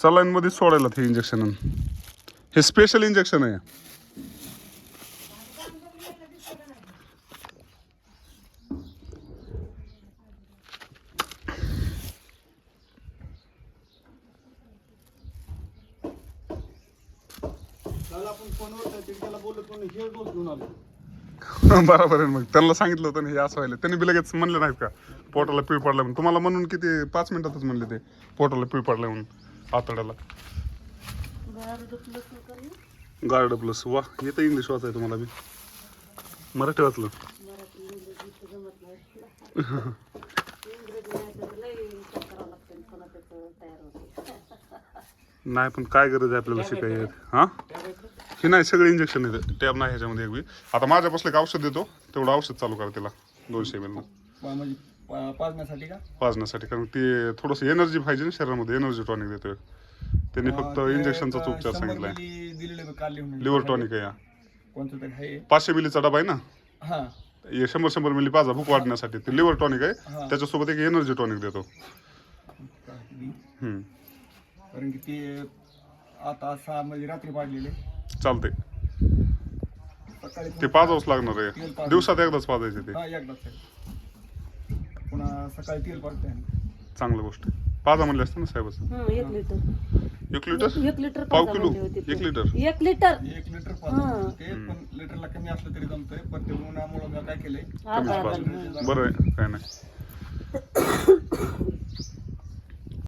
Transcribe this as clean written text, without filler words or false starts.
Saline मध्ये सोडायला हे इंजेक्शन, हे स्पेशल इंजेक्शन आहे. बरोबर आहे. मग त्यांना सांगितलं होतं ना हे असं व्हायला, त्यांनी बी लगेच म्हणले नाहीत का पोटाला पीळ पडला म्हणून. तुम्हाला म्हणून किती 5 मिनिटातच म्हणले ते पोटाला पीळ पडला म्हणून आतड्याला. Guard plus. वा, येतं इंग्लिश वाचाय तुम्हाला बी. मराठी वाचलं. नाही पण काय गरज आहे आपल्याला शिकाय. हा, हे नाही सगळे इंजेक्शन येतं, टॅब नाही ह्याच्यामध्ये एक बी. आता माझ्यापासलं एक औषध देतो, तेवढं औषध चालू करा तिला 200 ml पाजण्यासाठी का? पाजण्यासाठी. कारण ते थोडंसं एनर्जी पाहिजे ना शरीरामध्ये, एनर्जी टॉनिक देतोय. त्यांनी फक्त इंजेक्शनचाच उपचार सांगितलाय. लिव्हर टॉनिक आहे. कोणतं तरी आहे 500 मिलीचा डबा आहे ना. हा, 100 मिली पाजा भूक वाढण्यासाठी. ते लिव्हर टॉनिक आहे, त्याच्यासोबत एक एनर्जी टॉनिक देतो. कारण की ते आता 6 म्हणजे रात्री पाडलेले चालते. सकाळी ते पाजावंच लागणार आहे, दिवसात एकदाच पाजायचे ते. एकदाच पुन्हा सकाळी तेल पाडते. चांगलं गोष्ट. पाजा म्हणले असतं ना साहेबच. 1 लिटर 1 लिटर 1 लिटर पाव पाजा किलो म्हणली होती 1 लिटर 1 लिटर 1 लिटर पाजते पण लिटरला कमी असलं तरी जमतंय. पण ते उन्हामुळे मी काय केलंय कमीच पाज. बरं आहे, काय नाही.